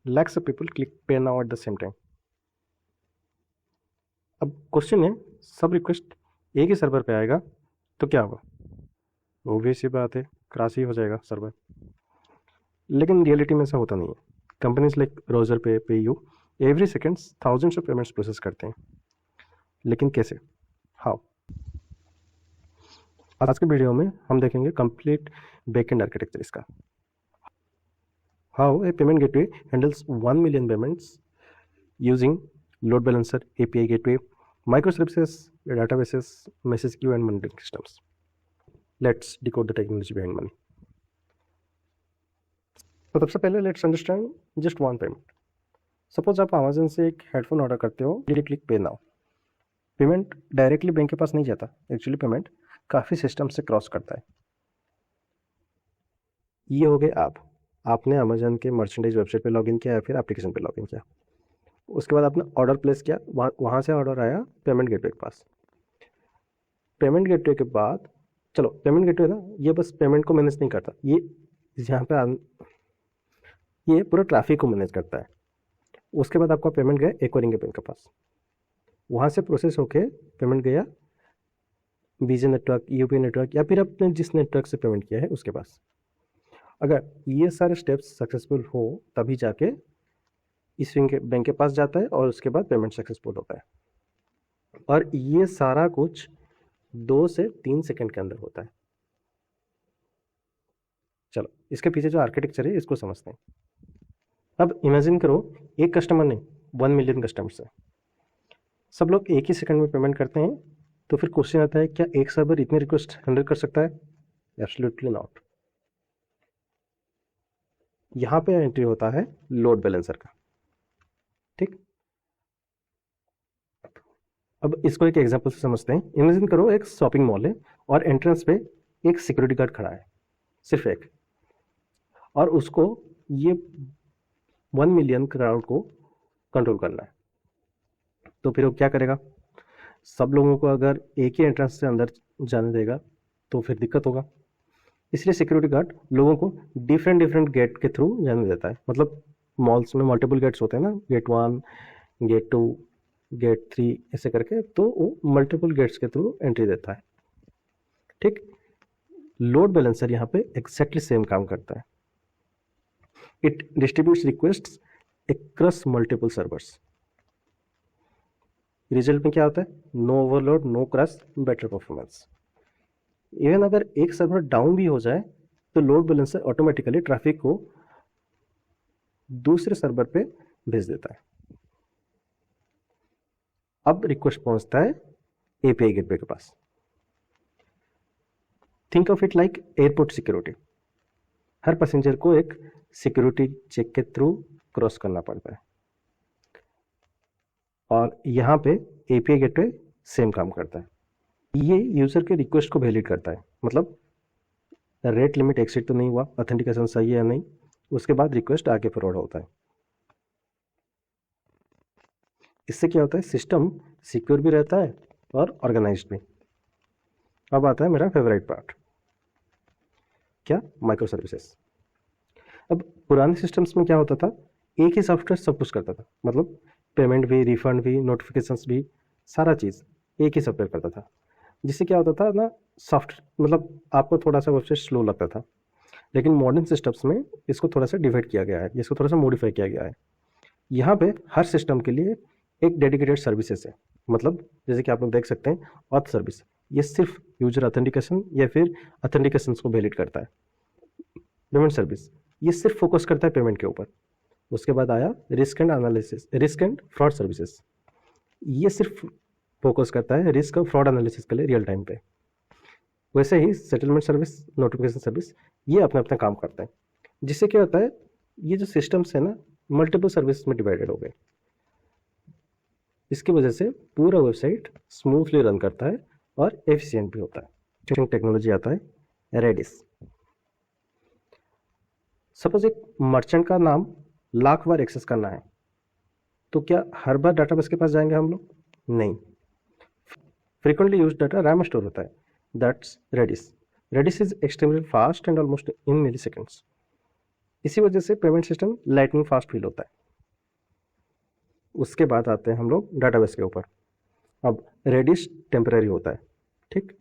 lakhs of people click pay now at the same time. अब question है, सब request एक ही सर्वर पे आएगा तो क्या होगा? ऑब्वियस सी बात है, क्रैश ही हो जाएगा सर्वर। लेकिन रियलिटी में ऐसा होता नहीं है। कंपनीज लाइक रोजर पे, PayU every seconds thousands of payments process करते हैं। लेकिन कैसे? हाउ? आज के वीडियो में हम देखेंगे कंप्लीट बैकएंड आर्किटेक्चर इसका। How a payment gateway handles 1 million payments using load balancer, API gateway, microservices, databases, message queue and monitoring systems. Let's decode the technology behind money. तो सबसे पहले let's understand just one payment. Suppose आप Amazon से एक headphone order करते हो, click पे now. Payment directly bank के पास नहीं जाता, एक्चुअली पेमेंट काफ़ी सिस्टम से क्रॉस करता है। ये हो गए आपने अमेजन के मर्चेंडाइज वेबसाइट पे लॉगिन किया या फिर एप्लीकेशन पे लॉगिन किया। उसके बाद आपने ऑर्डर प्लेस किया, वहाँ से ऑर्डर आया पेमेंट गेटवे के पास। पेमेंट गेटवे के बाद चलो, पेमेंट गेटवे ना ये बस पेमेंट को मैनेज नहीं करता, ये यहाँ पे ये पूरा ट्रैफिक को मैनेज करता है। उसके बाद आपका पेमेंट गया एक्वायरिंग के बैंक के पास, वहाँ से प्रोसेस होके पेमेंट गया बीजे नेटवर्क, यूपी नेटवर्क या फिर आपने जिस नेटवर्क से पेमेंट किया है उसके पास। अगर ये सारे स्टेप्स सक्सेसफुल हो तभी जाके इस बैंक के पास जाता है और उसके बाद पेमेंट सक्सेसफुल होता है। और ये सारा कुछ 2 से 3 सेकंड के अंदर होता है। चलो, इसके पीछे जो आर्किटेक्चर है इसको समझते हैं। अब इमेजिन करो, एक कस्टमर नहीं 1 million कस्टमर्स है, सब लोग एक ही सेकंड में पेमेंट करते हैं। तो फिर क्वेश्चन आता है, क्या एक सर्वर इतनी रिक्वेस्ट हैंडल कर सकता है? Absolutely not. यहाँ पे एंट्री होता है लोड बैलेंसर का। ठीक, अब इसको एक एग्जांपल से समझते हैं। इमेजिन करो एक शॉपिंग मॉल है और एंट्रेंस पे एक सिक्योरिटी गार्ड खड़ा है, सिर्फ एक, और उसको ये 1 million क्राउड को कंट्रोल करना है। तो फिर वो क्या करेगा? सब लोगों को अगर एक ही एंट्रेंस से अंदर जाने देगा तो फिर दिक्कत होगा। इसलिए सिक्योरिटी गार्ड लोगों को डिफरेंट गेट के थ्रू जाने देता है। मतलब मॉल्स में मल्टीपल गेट्स होते हैं ना, गेट 1, गेट 2, गेट 3 ऐसे करके, तो वो मल्टीपल गेट्स के थ्रू एंट्री देता है। ठीक, लोड बैलेंसर यहाँ पे एक्जैक्टली सेम काम करता है। It distributes requests across multiple servers. Result में क्या होता है? No overload, no crash, better performance. Even अगर एक सर्वर डाउन भी हो जाए तो लोड बैलेंसर ऑटोमेटिकली ट्रैफिक को दूसरे सर्वर पे भेज देता है। अब रिक्वेस्ट पहुंचता है एपीआई गेटवे के पास। Think of it like airport security. हर पैसेंजर को एक सिक्योरिटी चेक के थ्रू क्रॉस करना पड़ता है, और यहाँ पे एपीआई गेटवे सेम काम करता है। ये यूजर के रिक्वेस्ट को वैलिड करता है, मतलब रेट लिमिट एक्सीड तो नहीं हुआ, ऑथेंटिकेशन सही है या नहीं, उसके बाद रिक्वेस्ट आगे फॉरवर्ड होता है। इससे क्या होता है? सिस्टम सिक्योर भी रहता है और ऑर्गेनाइज्ड भी। अब आता है मेरा फेवरेट पार्ट, क्या? Micro services. अब पुराने सिस्टम्स में क्या होता था? एक ही सॉफ्टवेयर सब कुछ करता था, मतलब पेमेंट भी, रिफंड भी, नोटिफिकेशंस भी, सारा चीज़ एक ही सॉफ्टवेयर करता था। जिससे क्या होता था ना, मतलब आपको थोड़ा सा वेबसाइट स्लो लगता था। लेकिन मॉडर्न सिस्टम्स में इसको थोड़ा सा डिवाइड किया गया है, इसको थोड़ा सा मॉडिफाई किया गया है। यहाँ पे हर सिस्टम के लिए एक डेडिकेटेड सर्विसेज है। मतलब जैसे कि आप लोग देख सकते हैं, ऑथ सर्विस, ये सिर्फ यूजर ऑथेंटिकेशन या फिर ऑथेंटिकेशन को वैलिड करता है। पेमेंट सर्विस ये सिर्फ फोकस करता है पेमेंट के ऊपर। उसके बाद आया risk and analysis, risk and fraud services, ये सिर्फ फोकस करता है रिस्क और फ्रॉड एनालिसिस के लिए रियल टाइम पे। वैसे ही सेटलमेंट सर्विस, नोटिफिकेशन सर्विस, ये अपना अपना काम करता है। जिससे क्या होता है, ये जो सिस्टम्स है ना, मल्टीपल सर्विस में डिवाइडेड हो गए। इसकी वजह से पूरा वेबसाइट स्मूथली रन करता है और एफिशिएंट भी होता है। टेक्नोलॉजी आता है रेडिस। सपोज एक मर्चेंट का नाम लाख बार एक्सेस करना है, तो क्या हर बार डाटाबेस के पास जाएंगे हम लोग? नहीं। Frequently used data RAM store होता है, that's Redis. Redis is extremely fast and almost in milliseconds. इसी वजह से payment system lightning fast feel होता है। उसके बाद आते हैं हम लोग डाटाबेस के ऊपर। अब रेडिस टेम्पररी होता है, ठीक,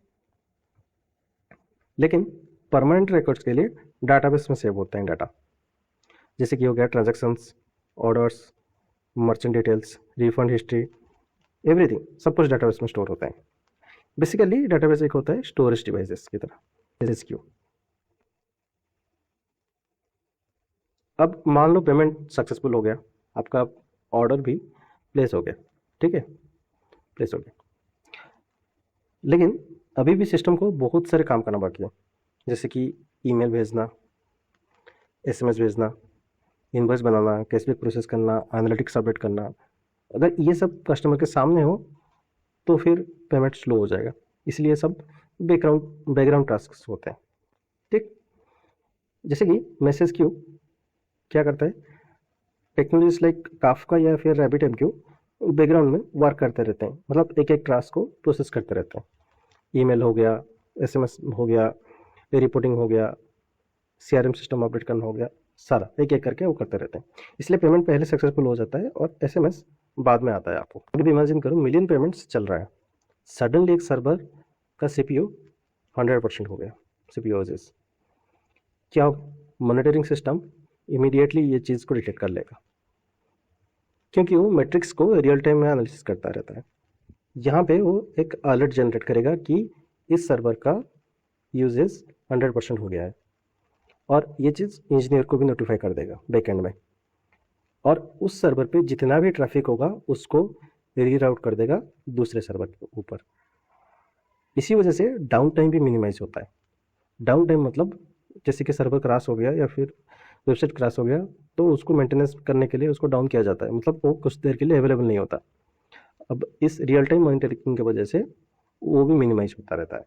लेकिन परमानेंट रिकॉर्ड्स के लिए डाटाबेस में सेव होते हैं डाटा, जैसे कि हो गया transactions, orders, merchant details, refund history, everything, सब कुछ डाटाबेस में स्टोर होता है। बेसिकली डाटाबेस एक होता है स्टोरेज डिवाइसेस की तरह, जैसे क्यू। अब मान लो पेमेंट सक्सेसफुल हो गया, आपका ऑर्डर भी प्लेस हो गया, ठीक है, प्लेस हो गया, लेकिन अभी भी सिस्टम को बहुत सारे काम करना बाकी है, जैसे कि ईमेल भेजना, एसएमएस भेजना, इनवॉइस बनाना, कैशबैक प्रोसेस करना, एनालिटिक्स अपडेट करना। अगर ये सब कस्टमर के सामने हो तो फिर पेमेंट स्लो हो जाएगा, इसलिए सब बैकग्राउंड टास्क होते हैं, ठीक। जैसे कि मैसेज क्यू क्या करता है, टेक्नोलॉजीज लाइक काफका या फिर RabbitMQ बैकग्राउंड में वर्क करते रहते हैं, मतलब एक एक टास्क को प्रोसेस करते रहते हैं। ईमेल हो गया, एसएमएस हो गया, रिपोर्टिंग हो गया, CRM सिस्टम अपडेट करना हो गया, सारा एक एक करके वो करते रहते हैं, इसलिए पेमेंट पहले सक्सेसफुल हो जाता है और एसएमएस बाद में आता है आपको। अभी इमेजिन करो मिलियन पेमेंट्स चल रहा है, सडनली एक सर्वर का CPU 100% हो गया, CPU यूजेस, क्या मॉनिटरिंग सिस्टम इमीडिएटली ये चीज़ को डिटेक्ट कर लेगा, क्योंकि वो मैट्रिक्स को रियल टाइम में एनालिसिस करता रहता है। यहाँ पे वो एक अलर्ट जनरेट करेगा कि इस सर्वर का यूजेस 100% हो गया है, और ये चीज़ इंजीनियर को भी नोटिफाई कर देगा बैकएंड में, और उस सर्वर पे जितना भी ट्रैफिक होगा उसको रीराउट कर देगा दूसरे सर्वर के ऊपर। इसी वजह से डाउन टाइम भी मिनिमाइज होता है। डाउन टाइम मतलब जैसे कि सर्वर क्रैश हो गया या फिर वेबसाइट क्रैश हो गया तो उसको मेंटेनेंस करने के लिए उसको डाउन किया जाता है, मतलब वो कुछ देर के लिए अवेलेबल नहीं होता। अब इस रियल टाइम मॉनिटरिंग की वजह से वो भी मिनिमाइज होता रहता है।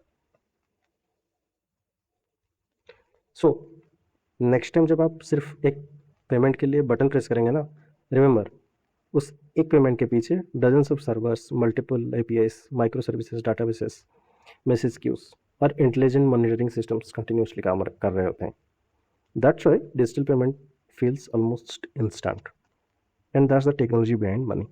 सो नेक्स्ट टाइम जब आप सिर्फ एक पेमेंट के लिए बटन प्रेस करेंगे ना, रिमेंबर उस एक पेमेंट के पीछे dozens of servers, multiple APIs, micro services, databases, message queues और इंटेलिजेंट मॉनिटरिंग सिस्टम्स कंटिन्यूसली काम कर रहे होते हैं। That's why digital payment feels almost instant, and that's the technology behind money.